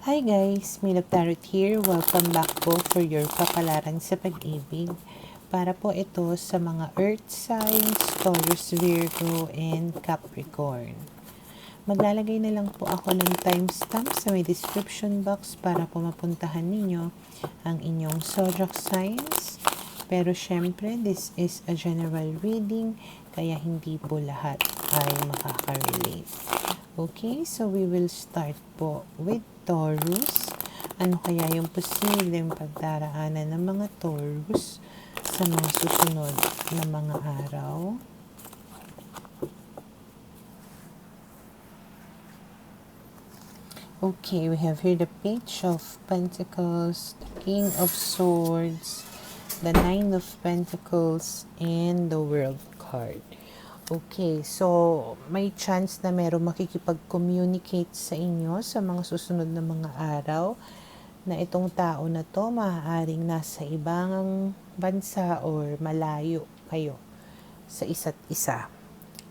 Hi guys, Milog Tarot here. Welcome back po for your kapalaran sa pag-ibig. Para po ito sa mga Earth signs, Taurus, Virgo, and Capricorn. Maglalagay na lang po ako ng timestamp sa may description box para po mapuntahan ninyo ang inyong zodiac signs. Pero syempre, this is a general reading, kaya hindi po lahat ay makaka-relate. Okay, so we will start po with Taurus. Ano kaya yung posibleng pagdaraanan ng mga Taurus sa mga susunod na mga araw? Okay, we have here the Page of Pentacles, the King of Swords, the Nine of Pentacles, and the World card. Okay, so may chance na merong makikipag-communicate sa inyo sa mga susunod na mga araw na itong tao na to maaaring nasa ibang bansa or malayo kayo sa isa't isa.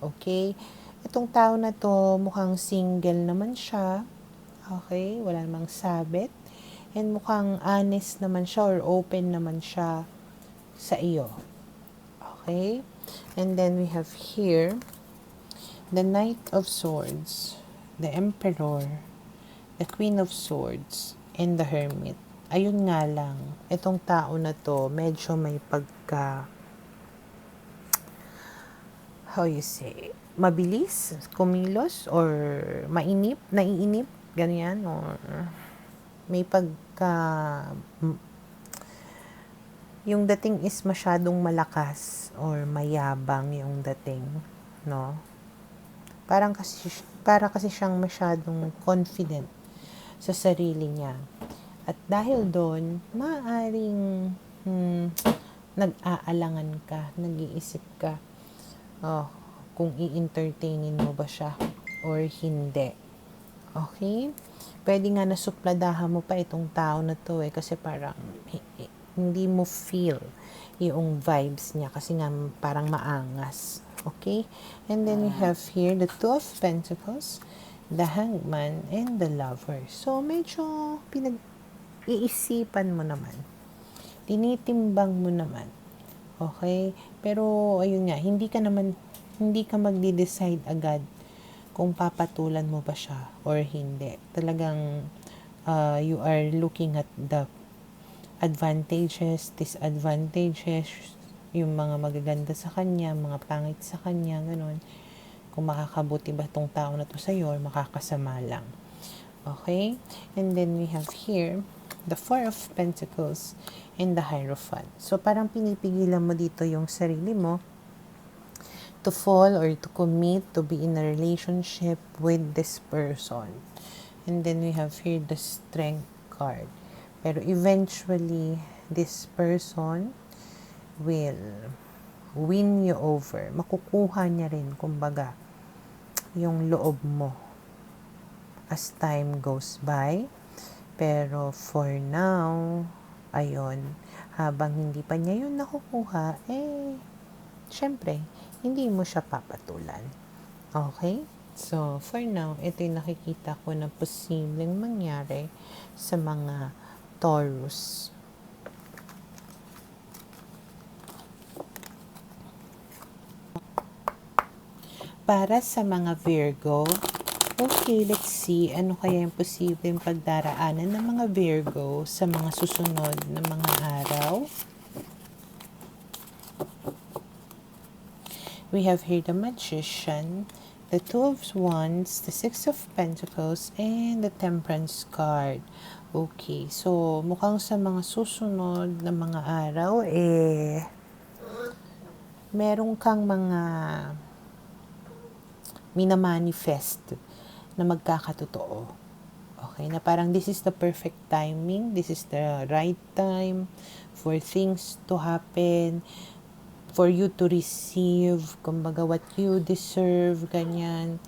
Okay, itong tao na to mukhang single naman siya. Okay, wala namang sabit. And mukhang honest naman siya or open naman siya sa iyo. Okay? And then we have here the Knight of Swords, the Emperor, the Queen of Swords, and the Hermit. Ayun nga lang, itong tao na to medyo may pagka, how you say, mabilis, kumilos, or naiinip, ganyan, or may pagka, yung dating is masyadong malakas or mayabang yung dating, no? Para kasi siyang masyadong confident sa sarili niya. At dahil doon, maaaring nag-aalangan ka, nag-iisip ka, kung i-entertainin mo ba siya or hindi. Okay? Pwede nga nasupladahan mo pa itong tao na to kasi parang hindi mo feel yung vibes niya kasi nga parang maangas. Okay? And then we have here the Two of Pentacles, the Hangman, and the Lover. So, medyo pinag-iisipan mo naman. Tinitimbang mo naman. Okay? Pero, ayun nga, hindi ka magde-decide agad kung papatulan mo ba siya or hindi. Talagang, you are looking at the advantages, disadvantages, yung mga magaganda sa kanya, mga pangit sa kanya, ganun. Kung makakabuti ba tong tao na to sa'yo or makakasama lang. Okay? And then we have here the Four of Pentacles and the Hierophant. So, parang pinipigilan mo dito yung sarili mo to fall or to commit, to be in a relationship with this person. And then we have here the Strength card. Pero eventually, this person will win you over. Makukuha niya rin, kumbaga, yung loob mo as time goes by. Pero for now, ayun, habang hindi pa niya yun nakukuha, syempre, hindi mo siya papatulan. Okay? So, for now, ito yung nakikita ko na posibleng mangyari sa mga Taurus. Para sa mga Virgo, okay, let's see ano kaya yung posibleng pagdaraanan ng mga Virgo sa mga susunod na mga araw. We have here the Magician, the Two of Wands, the Six of Pentacles, and the Temperance card. Okay, so mukhang sa mga susunod na mga araw, meron kang mga minamanifest na magkakatotoo. Okay, na parang this is the perfect timing, this is the right time for things to happen, for you to receive, kumbaga what you deserve, ganyan.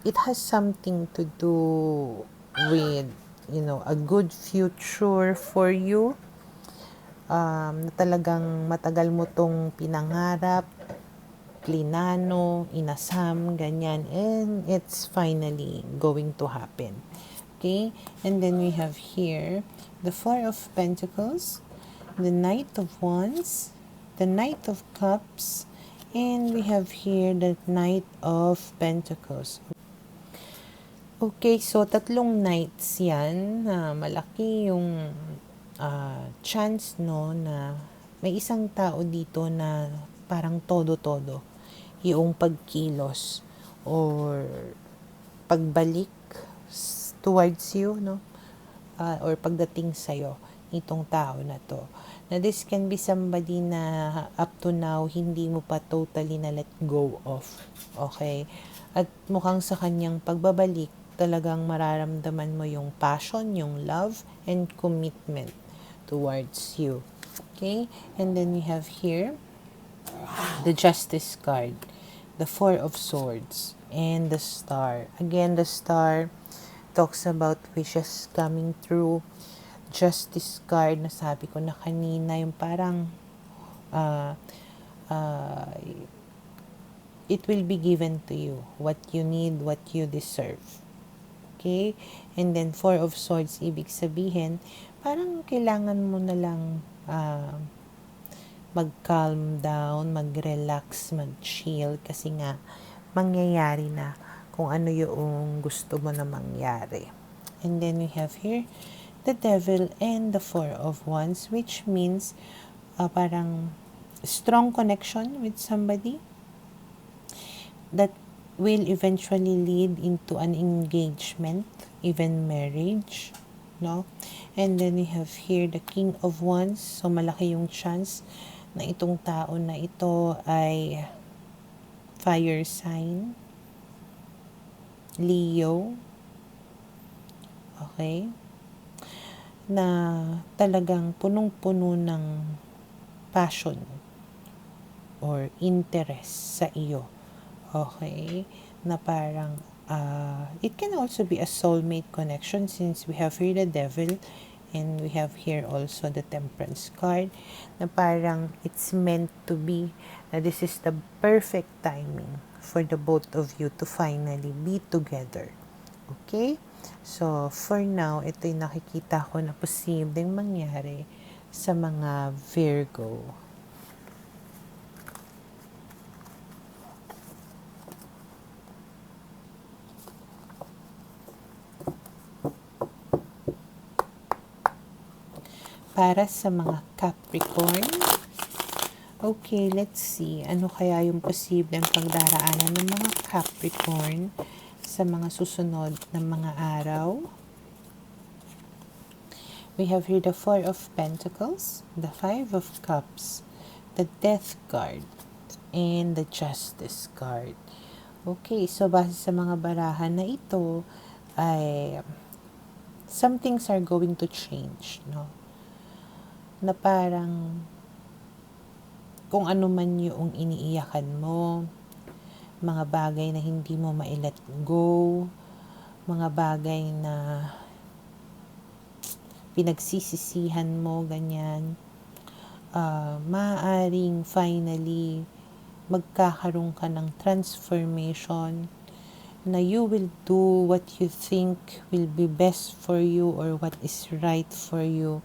It has something to do with, a good future for you. Na talagang matagal mo tong pinangarap, plinano, inasam, ganyan, and it's finally going to happen. Okay, and then we have here the Four of Pentacles, the Knight of Wands, the Knight of Cups, and we have here the Knight of Pentacles. Okay, so tatlong knights yan. Malaki yung chance, no, na may isang tao dito na parang todo-todo. Yung pagkilos or pagbalik towards you, no? Or pagdating sa'yo, itong tao na to. Na this can be somebody na up to now, hindi mo pa totally na let go of. Okay? At mukhang sa kanyang pagbabalik, talagang mararamdaman mo yung passion, yung love, and commitment towards you. Okay? And then we have here, the Justice card, the Four of Swords, and the Star. Again, the Star talks about wishes coming through. Justice card, na sabi ko na kanina, yung parang it will be given to you. What you need, what you deserve. Okay? And then, Four of Swords, ibig sabihin, parang kailangan mo na lang mag-calm down, mag-relax, mag-chill, kasi nga, mangyayari na kung ano yung gusto mo na mangyari. And then, we have here, the Devil and the Four of Wands, which means, parang strong connection with somebody that will eventually lead into an engagement, even marriage, no? And then we have here the King of Wands. So malaki yung chance na itong tao na ito ay fire sign, Leo, okay, na talagang punong-puno ng passion or interest sa iyo. Okay, na parang it can also be a soulmate connection, since we have here the Devil and we have here also the Temperance card, na parang it's meant to be, na this is the perfect timing for the both of you to finally be together. Okay, so for now, ito yung nakikita ko na posibleng mangyari sa mga Virgo. Para sa mga Capricorn, okay, let's see. Ano kaya yung posibleng pagdaraanan ng mga Capricorn sa mga susunod na mga araw? We have here the Four of Pentacles, the Five of Cups, the Death card, and the Justice card. Okay, so base sa mga barahan na ito, ay some things are going to change, no? Na parang kung ano man yung iniiyakan mo, mga bagay na hindi mo ma-let go, mga bagay na pinagsisisihan mo, ganyan, maaaring finally magkakaroon ka ng transformation na you will do what you think will be best for you or what is right for you,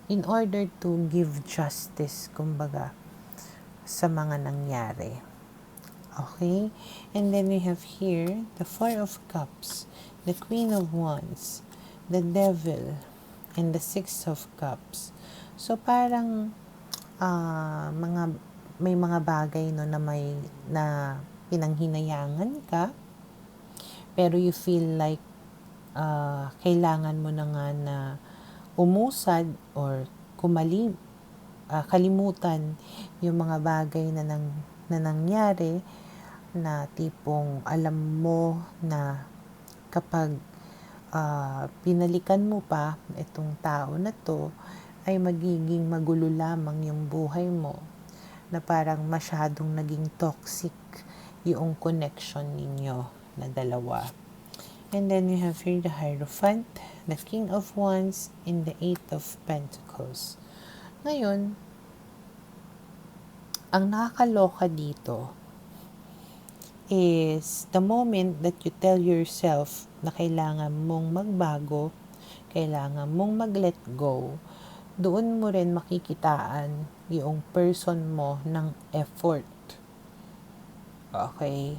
in order to give justice, kumbaga, sa mga nangyari. Okay? And then we have here the Four of Cups, the Queen of Wands, the Devil, and the Six of Cups. So parang may mga bagay, no, na pinanghinayangan ka, pero you feel like kailangan mo na nga na umusad or kalimutan yung mga bagay na nangyari, na tipong alam mo na kapag pinalikan mo pa itong tao na to, ay magiging magulo lamang yung buhay mo, na parang masyadong naging toxic yung connection ninyo na dalawa. And then we have here the Hierophant, the King of Wands, and the Eight of Pentacles. Ngayon, ang nakakaloka dito, is the moment that you tell yourself na kailangan mong magbago, kailangan mong mag-let go, doon mo rin makikitaan yung person mo ng effort. Okay?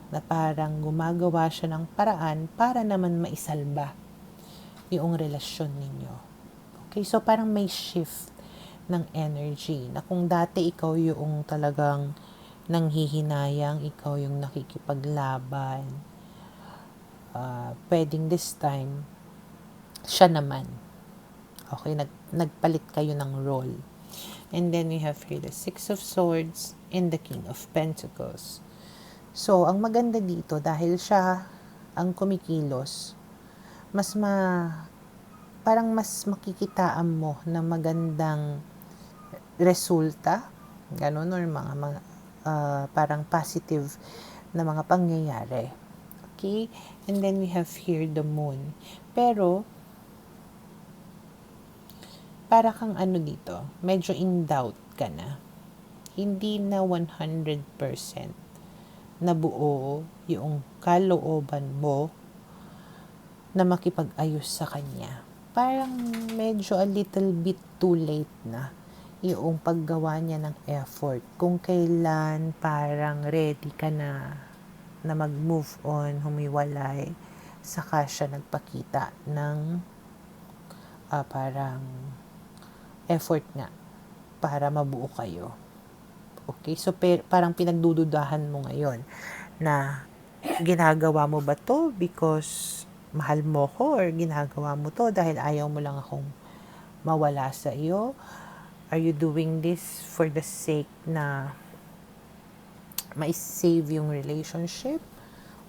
Na parang gumagawa siya ng paraan para naman maisalba yung relasyon ninyo. Okay? So, parang may shift ng energy na kung dati ikaw yung talagang nanghihinayang, ikaw yung nakikipaglaban, pwedeng this time, siya naman. Okay? Nagpalit kayo ng role. And then we have here the Six of Swords and the King of Pentacles. So, ang maganda dito, dahil siya ang kumikilos, parang mas makikitaan mo na magandang resulta, ganun, or mga parang positive na mga pangyayari. Okay? And then we have here the Moon. Pero, para kang dito, medyo in doubt ka na. Hindi na 100% nabuo yung kalooban mo na makipag-ayos sa kanya. Parang medyo a little bit too late na yung paggawa niya ng effort. Kung kailan parang ready ka na mag-move on, humiwalay, saka siya nagpakita ng parang effort nga para mabuo kayo. Okay? So, parang pinagdududahan mo ngayon na ginagawa mo ba to because mahal mo ko, or ginagawa mo to dahil ayaw mo lang akong mawala sa iyo? Are you doing this for the sake na ma-save yung relationship?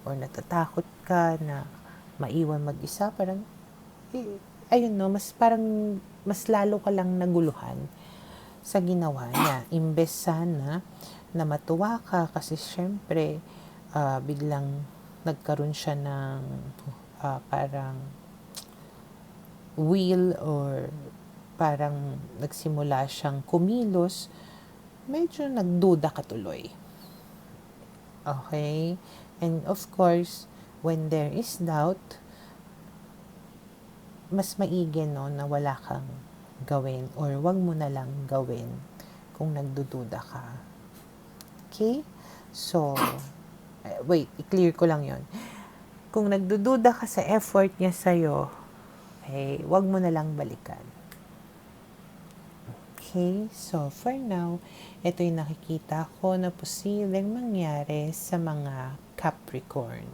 Or natatakot ka na maiwan mag-isa? Parang, ayun no, mas lalo ka lang naguluhan sa ginawa niya. Imbes sana na matuwa ka kasi syempre biglang nagkaroon siya ng parang will, or parang nagsimula siyang kumilos, medyo nagduda ka tuloy. Okay? And of course, when there is doubt, mas maigi no na wala kang gawin, or wag mo na lang gawin kung nagdududa ka. Okay? So, wait, i-clear ko lang yon. Kung nagdududa ka sa effort niya sa'yo, okay, wag mo na lang balikan. Okay? So, for now, ito yung nakikita ko na posibleng mangyari sa mga Capricorn.